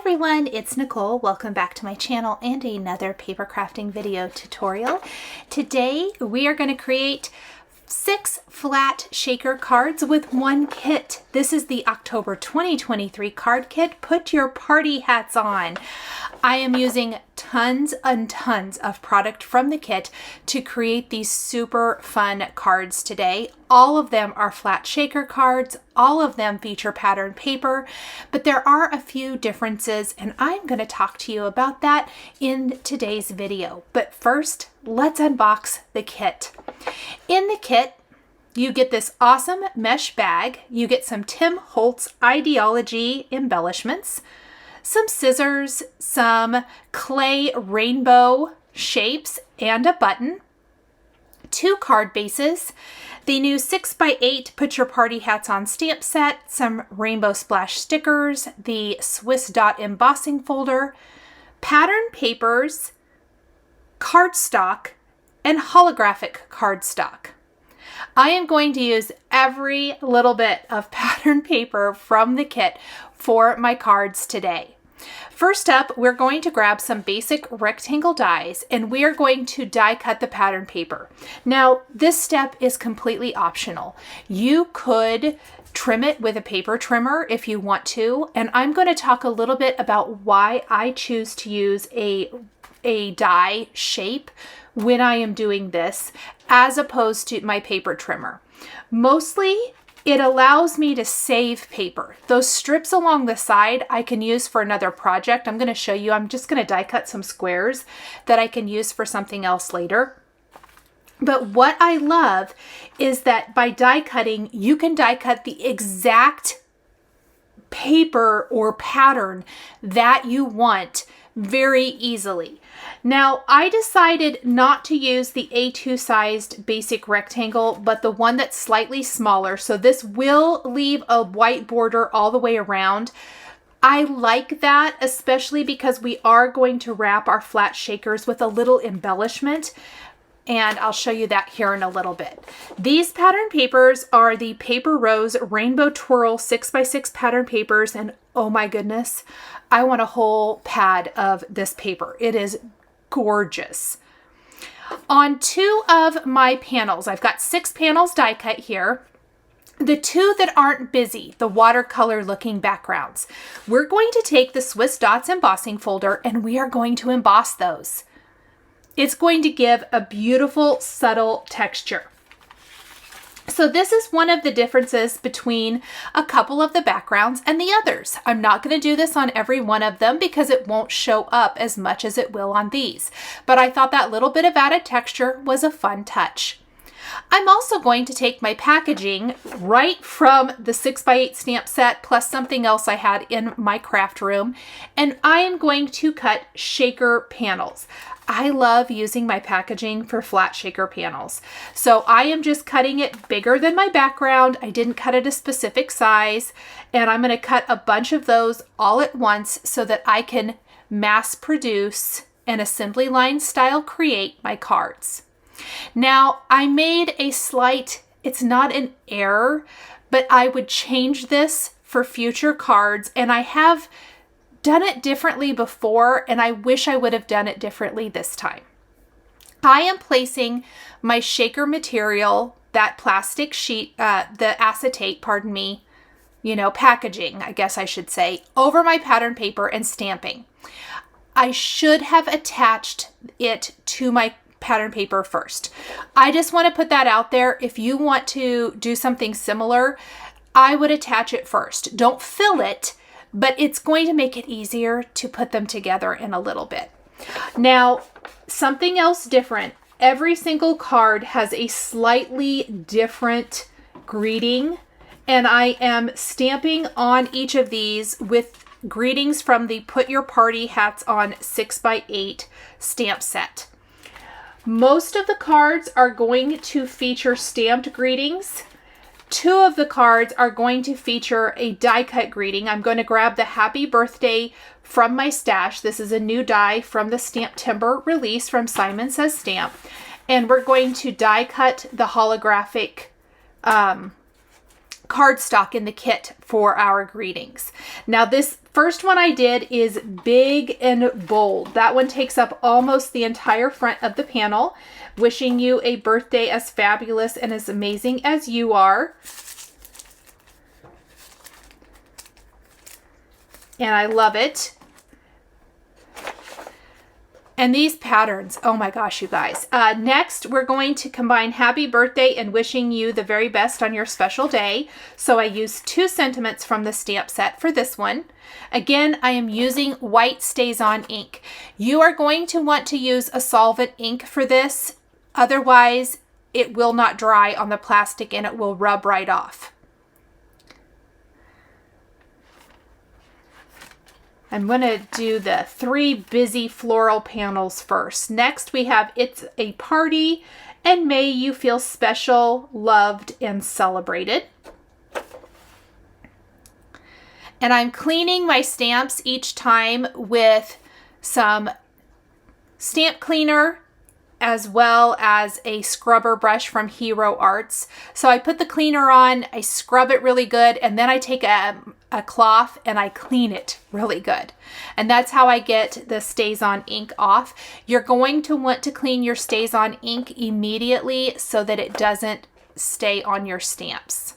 everyone, it's Nicole. Welcome back to my channel and another paper crafting video tutorial. Today we are going to create 6 flat shaker cards with one kit. This is the October 2023 card kit. Put your party hats on. I am using tons and tons of product from the kit to create these super fun cards today. All of them are flat shaker cards. All of them feature pattern paper, but there are a few differences, and I'm going to talk to you about that in today's video. But first, let's unbox the kit. In the kit, you get this awesome mesh bag. You get some Tim Holtz Idea-ology embellishments, some scissors, some clay rainbow shapes, and a button, 2 card bases, the new 6x8 Put Your Party Hats On stamp set, some rainbow splash stickers, the Swiss dot embossing folder, pattern papers, cardstock, and holographic cardstock. I am going to use every little bit of pattern paper from the kit for my cards today. First up, we're going to grab some basic rectangle dies and we are going to die cut the pattern paper. Now, this step is completely optional. You could trim it with a paper trimmer if you want to, and I'm going to talk a little bit about why I choose to use a die shape when I am doing this as opposed to my paper trimmer. Mostly, it allows me to save paper. Those strips along the side I can use for another project. I'm going to show you. I'm just going to die cut some squares that I can use for something else later. But what I love is that by die cutting, you can die cut the exact paper or pattern that you want very easily. Now, I decided not to use the A2 sized basic rectangle, but the one that's slightly smaller. So this will leave a white border all the way around. I like that, especially because we are going to wrap our flat shakers with a little embellishment. And I'll show you that here in a little bit. These pattern papers are the Paper Rose Rainbow Twirl 6x6 pattern papers. And oh my goodness, I want a whole pad of this paper. It is gorgeous. On 2 of my panels, I've got 6 panels die cut here. The 2 that aren't busy, the watercolor looking backgrounds, we're going to take the Swiss dots embossing folder and we are going to emboss those. It's going to give a beautiful, subtle texture. So this is one of the differences between a couple of the backgrounds and the others. I'm not going to do this on every one of them because it won't show up as much as it will on these. But I thought that little bit of added texture was a fun touch. I'm also going to take my packaging right from the 6x8 stamp set plus something else I had in my craft room, and I am going to cut shaker panels. I love using my packaging for flat shaker panels. So I am just cutting it bigger than my background. I didn't cut it a specific size, and I'm going to cut a bunch of those all at once so that I can mass produce and assembly line style create my cards. Now, I made a slight, it's not an error, but I would change this for future cards, and I have done it differently before, and I wish I would have done it differently this time. I am placing my shaker material, that plastic sheet, the acetate, pardon me, packaging, I guess I should say, over my pattern paper and stamping. I should have attached it to my pattern paper first. I just want to put that out there. If you want to do something similar, I would attach it first. Don't fill it, but it's going to make it easier to put them together in a little bit. Now, something else different. Every single card has a slightly different greeting, and I am stamping on each of these with greetings from the Put Your Party Hats On 6x8 stamp set. Most of the cards are going to feature stamped greetings. 2 of the cards are going to feature a die cut greeting. I'm going to grab the Happy Birthday from my stash. This is a new die from the Stamp Timber release from Simon Says Stamp. And we're going to die cut the holographic cardstock in the kit for our greetings. Now this first one I did is big and bold. That one takes up almost the entire front of the panel. Wishing you a birthday as fabulous and as amazing as you are. And I love it. And these patterns, oh my gosh, you guys. Next, we're going to combine happy birthday and wishing you the very best on your special day. So I used 2 sentiments from the stamp set for this one. Again, I am using white Stazon ink. You are going to want to use a solvent ink for this. Otherwise, it will not dry on the plastic and it will rub right off. I'm going to do the 3 busy floral panels first. Next, we have It's a Party and May You Feel Special, Loved, and Celebrated. And I'm cleaning my stamps each time with some stamp cleaner as well as a scrubber brush from Hero Arts. So I put the cleaner on, I scrub it really good, and then I take a cloth and I clean it really good. And that's how I get the Stazon ink off. You're going to want to clean your Stazon ink immediately so that it doesn't stay on your stamps.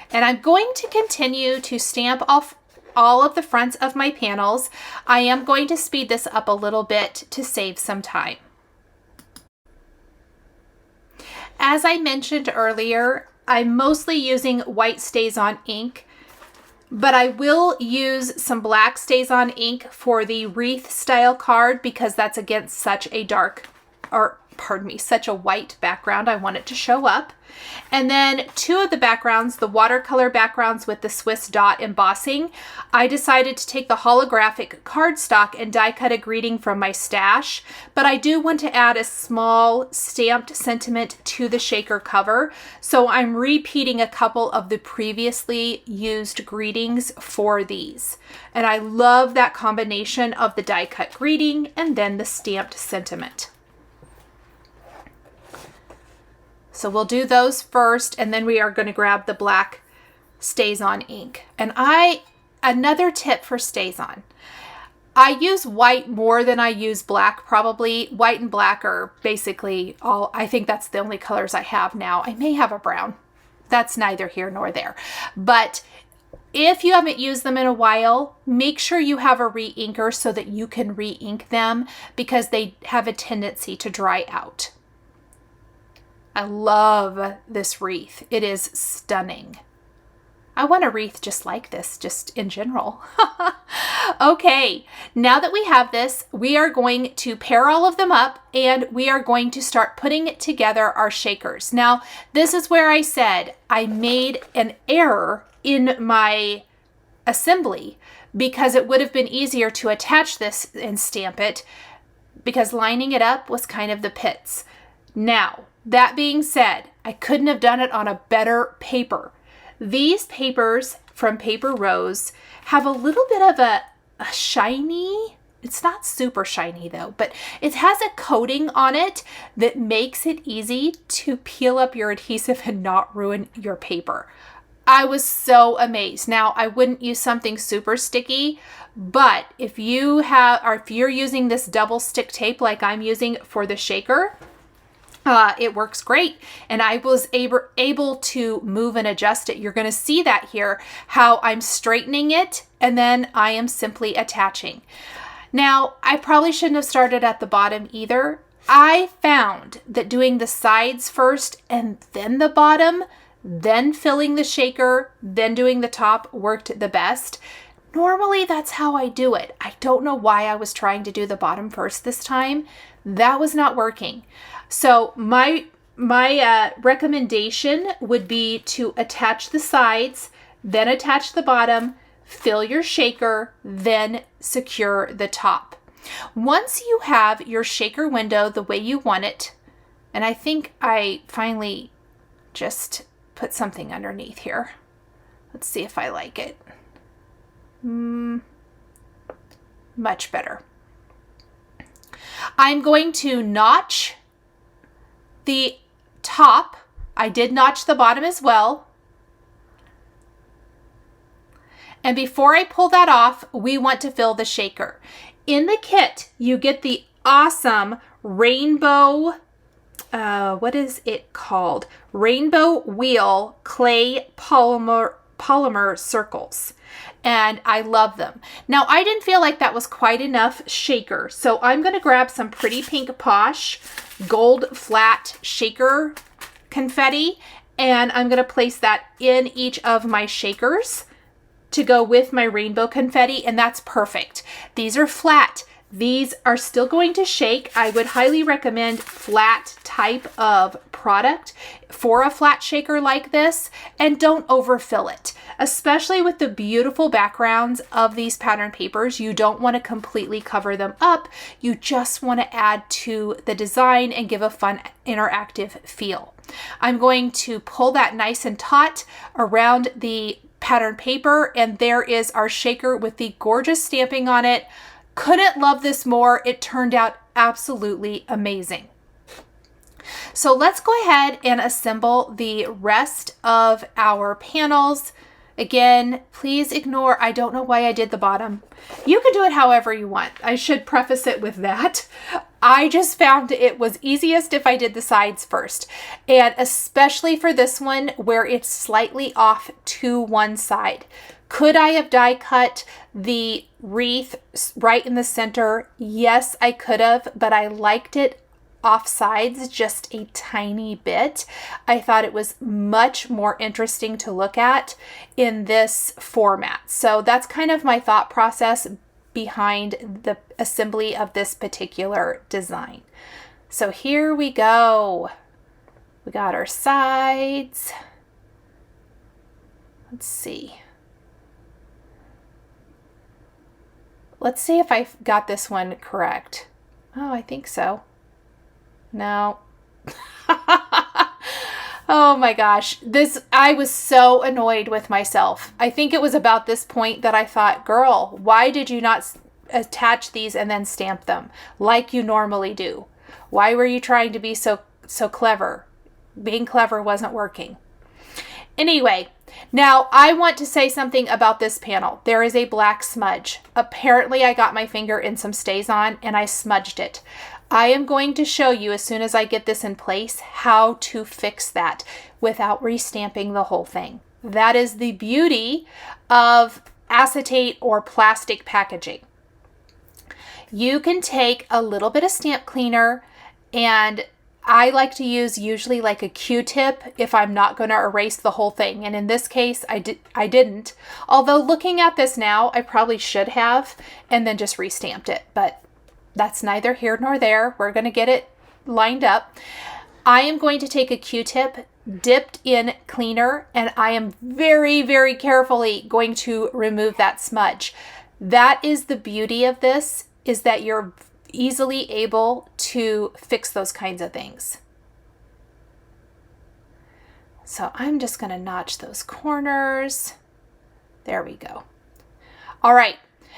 And I'm going to continue to stamp off all of the fronts of my panels. I am going to speed this up a little bit to save some time. As I mentioned earlier, I'm mostly using white Stazon ink, but I will use some black Stazon ink for the wreath style card because that's against such a dark, or pardon me, such a white background. I want it to show up. And then 2 of the backgrounds, the watercolor backgrounds with the Swiss dot embossing, I decided to take the holographic cardstock and die cut a greeting from my stash, but I do want to add a small stamped sentiment to the shaker cover. So I'm repeating a couple of the previously used greetings for these. And I love that combination of the die cut greeting and then the stamped sentiment. So we'll do those first, and then we are going to grab the black Stazon ink. And another tip for Stazon, I use white more than I use black probably. White and black are basically all, I think that's the only colors I have now. I may have a brown. That's neither here nor there. But if you haven't used them in a while, make sure you have a re-inker so that you can re-ink them because they have a tendency to dry out. I love this wreath. It is stunning. I want a wreath just like this, just in general. Okay, now that we have this, we are going to pair all of them up and we are going to start putting together our shakers. Now, this is where I said I made an error in my assembly because it would have been easier to attach this and stamp it because lining it up was kind of the pits. Now, that being said, I couldn't have done it on a better paper. These papers from Paper Rose have a little bit of a shiny, it's not super shiny though, but it has a coating on it that makes it easy to peel up your adhesive and not ruin your paper. I was so amazed. Now, I wouldn't use something super sticky, but if you have, or if you're using this double stick tape like I'm using for the shaker, it works great. And I was able to move and adjust it. You're going to see that here, how I'm straightening it and then I am simply attaching. Now, I probably shouldn't have started at the bottom either. I found that doing the sides first and then the bottom, then filling the shaker, then doing the top worked the best. Normally that's how I do it. I don't know why I was trying to do the bottom first this time. That was not working. So my recommendation would be to attach the sides, then attach the bottom, fill your shaker, then secure the top. Once you have your shaker window the way you want it, and I think I finally just put something underneath here. Let's see if I like it. Much better. I'm going to notch the top. I did notch the bottom as well. And before I pull that off, we want to fill the shaker. In the kit, you get the awesome rainbow, what is it called? Rainbow wheel clay polymer circles. And I love them. Now, I didn't feel like that was quite enough shaker, so I'm going to grab some pretty pink Posh gold flat shaker confetti, and I'm going to place that in each of my shakers to go with my rainbow confetti, and that's perfect. These are flat. These are still going to shake. I would highly recommend flat type of product for a flat shaker like this, and don't overfill it. Especially with the beautiful backgrounds of these pattern papers, you don't want to completely cover them up. You just want to add to the design and give a fun interactive feel. I'm going to pull that nice and taut around the pattern paper, and there is our shaker with the gorgeous stamping on it. Couldn't love this more. It turned out absolutely amazing. So let's go ahead and assemble the rest of our panels. Again, please ignore, I don't know why I did the bottom. You can do it however you want. I should preface it with that. I just found it was easiest if I did the sides first. And especially for this one where it's slightly off to one side. Could I have die cut the wreath right in the center? Yes, I could have, but I liked it off sides just a tiny bit. I thought it was much more interesting to look at in this format. So that's kind of my thought process behind the assembly of this particular design. So here we go. We got our sides. Let's see. Let's see if I got this one correct. Oh, I think so. No. Oh my gosh. I was so annoyed with myself. I think it was about this point that I thought, girl, why did you not attach these and then stamp them like you normally do? Why were you trying to be so clever? Being clever wasn't working. Anyway, now I want to say something about this panel. There is a black smudge. Apparently I got my finger in some Stazon and I smudged it. I am going to show you as soon as I get this in place how to fix that without restamping the whole thing. That is the beauty of acetate or plastic packaging. You can take a little bit of stamp cleaner, and I like to use usually like a Q-tip if I'm not going to erase the whole thing. And in this case, I didn't. Although looking at this now, I probably should have and then just restamped it. But that's neither here nor there. We're going to get it lined up. I am going to take a Q-tip dipped in cleaner, and I am very, very carefully going to remove that smudge. That is the beauty of this, is that you're easily able to fix those kinds of things. So I'm just going to notch those corners. There we go. All right,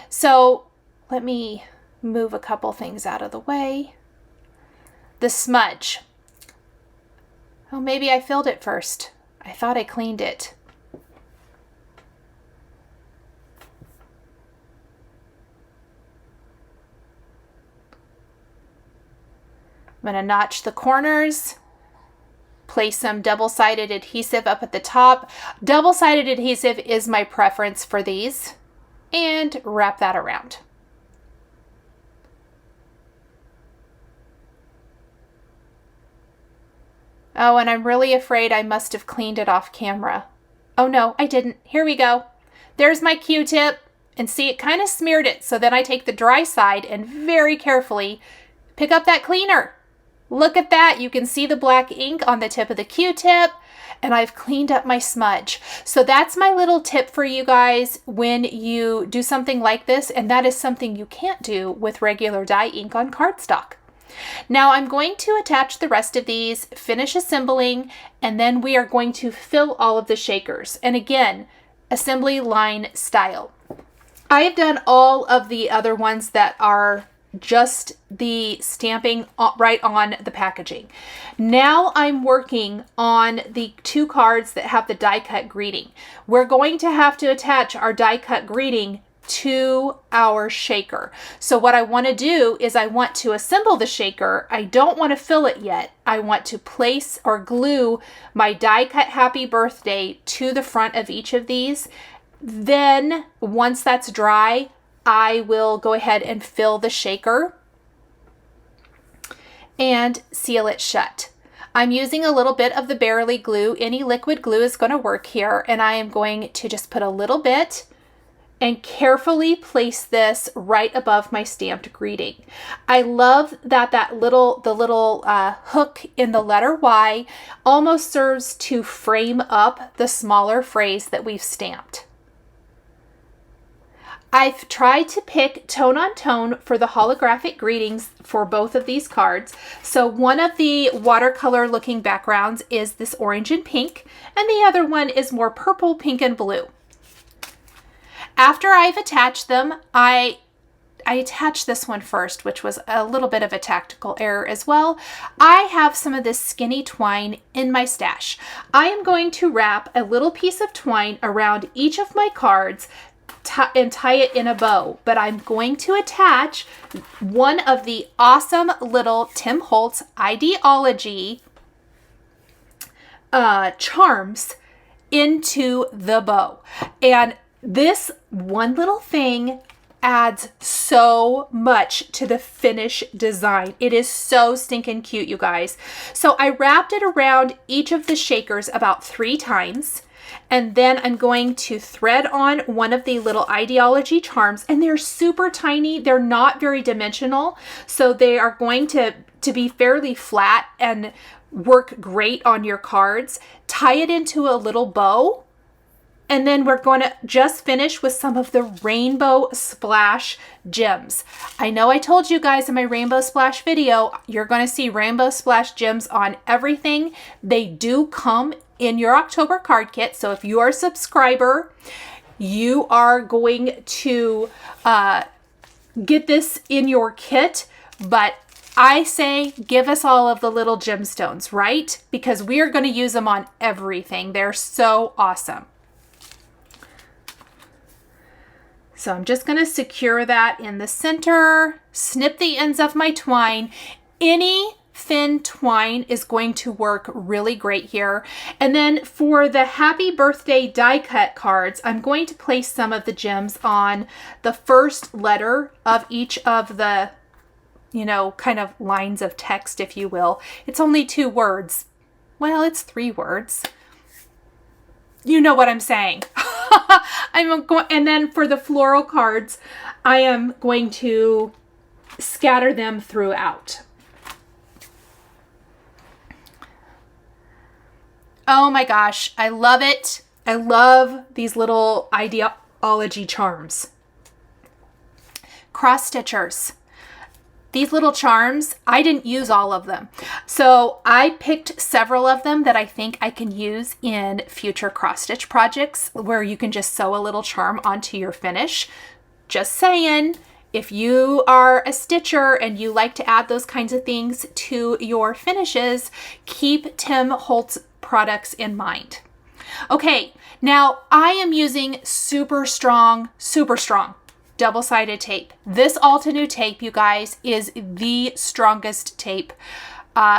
so let me move a couple things out of the way. The smudge. Oh, maybe I filled it first. I thought I cleaned it. I'm going to notch the corners, place some double-sided adhesive up at the top. Double-sided adhesive is my preference for these, and wrap that around. Oh, and I'm really afraid I must have cleaned it off camera. Oh no, I didn't. Here we go. There's my Q-tip, and see, it kind of smeared it. So then I take the dry side and very carefully pick up that cleaner. Look at that. You can see the black ink on the tip of the Q-tip, and I've cleaned up my smudge. So that's my little tip for you guys when you do something like this, and that is something you can't do with regular dye ink on cardstock. Now I'm going to attach the rest of these, finish assembling, and then we are going to fill all of the shakers. And again, assembly line style. I have done all of the other ones that are just the stamping right on the packaging. Now I'm working on the 2 cards that have the die cut greeting. We're going to have to attach our die cut greeting to our shaker. So what I want to do is I want to assemble the shaker. I don't want to fill it yet. I want to place or glue my die cut happy birthday to the front of each of these. Then once that's dry, I will go ahead and fill the shaker and seal it shut. I'm using a little bit of the Barely glue. Any liquid glue is going to work here, and I am going to just put a little bit and carefully place this right above my stamped greeting. I love that the little hook in the letter Y almost serves to frame up the smaller phrase that we've stamped. I've tried to pick tone on tone for the holographic greetings for both of these cards. So one of the watercolor looking backgrounds is this orange and pink, and the other one is more purple, pink, and blue. After I've attached them, I attached this one first, which was a little bit of a tactical error as well. I have some of this skinny twine in my stash. I am going to wrap a little piece of twine around each of my cards and tie it in a bow, but I'm going to attach one of the awesome little Tim Holtz Idea-ology charms into the bow. And this one little thing adds so much to the finished design. It is so stinking cute, you guys. So I wrapped it around each of the shakers about 3 times. And then I'm going to thread on one of the little Idea-ology charms, and they're super tiny. They're not very dimensional. So they are going to be fairly flat and work great on your cards. Tie it into a little bow. And then we're going to just finish with some of the Rainbow Splash gems. I know I told you guys in my Rainbow Splash video, you're going to see Rainbow Splash gems on everything. They do come in your October card kit. So if you are a subscriber, you are going to get this in your kit. But I say give us all of the little gemstones, right? Because we are going to use them on everything. They're so awesome. So I'm just going to secure that in the center, snip the ends of my twine. Any thin twine is going to work really great here. And then for the happy birthday die cut cards, I'm going to place some of the gems on the first letter of each of the, kind of lines of text, if you will. It's only 2 words. Well, it's 3 words. You know what I'm saying. And then for the floral cards, I am going to scatter them throughout. Oh my gosh, I love it. I love these little Idea-ology charms. Cross stitchers. These little charms, I didn't use all of them. So I picked several of them that I think I can use in future cross stitch projects where you can just sew a little charm onto your finish. Just saying, if you are a stitcher and you like to add those kinds of things to your finishes, keep Tim Holtz products in mind. Okay, now I am using super strong double-sided tape. This Altenew tape, you guys, is the strongest tape.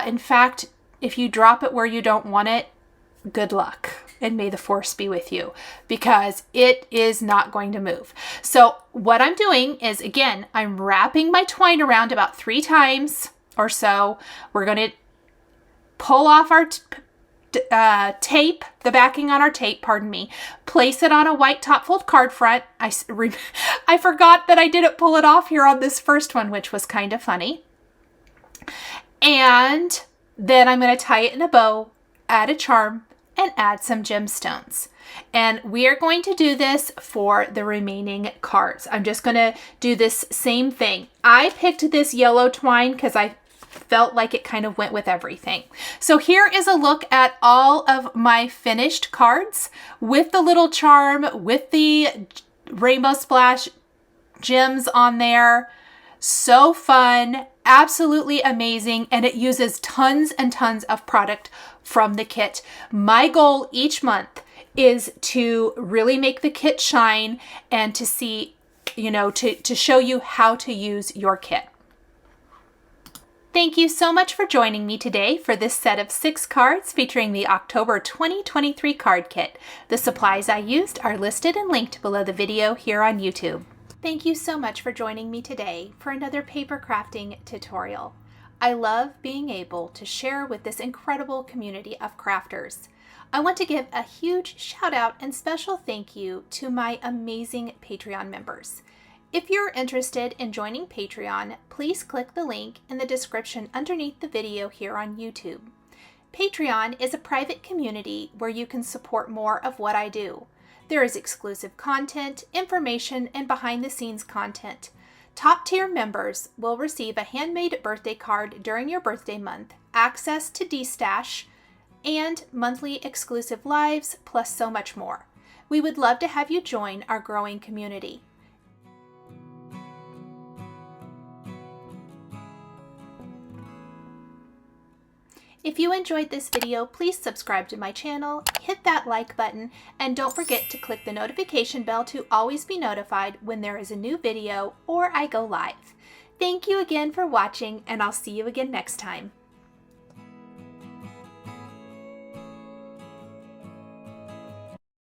In fact, if you drop it where you don't want it, good luck. And may the force be with you, because it is not going to move. So what I'm doing is, again, I'm wrapping my twine around about 3 times or so. We're going to pull off our tape, the backing on our tape, pardon me, place it on a white top fold card front. I forgot that I didn't pull it off here on this first one, which was kind of funny. And then I'm going to tie it in a bow, add a charm, and add some gemstones. And we are going to do this for the remaining cards. I'm just going to do this same thing. I picked this yellow twine because I felt like it kind of went with everything. So here is a look at all of my finished cards with the little charm, with the Rainbow Splash gems on there. So fun, absolutely amazing, and it uses tons and tons of product from the kit. My goal each month is to really make the kit shine and to see, to show you how to use your kit. Thank you so much for joining me today for this set of 6 cards featuring the October 2023 card kit. The supplies I used are listed and linked below the video here on YouTube. Thank you so much for joining me today for another paper crafting tutorial. I love being able to share with this incredible community of crafters. I want to give a huge shout out and special thank you to my amazing Patreon members. If you're interested in joining Patreon, please click the link in the description underneath the video here on YouTube. Patreon is a private community where you can support more of what I do. There is exclusive content, information, and behind-the-scenes content. Top-tier members will receive a handmade birthday card during your birthday month, access to D-Stash, and monthly exclusive lives, plus so much more. We would love to have you join our growing community. If you enjoyed this video, please subscribe to my channel, hit that like button, and don't forget to click the notification bell to always be notified when there is a new video or I go live. Thank you again for watching, and I'll see you again next time.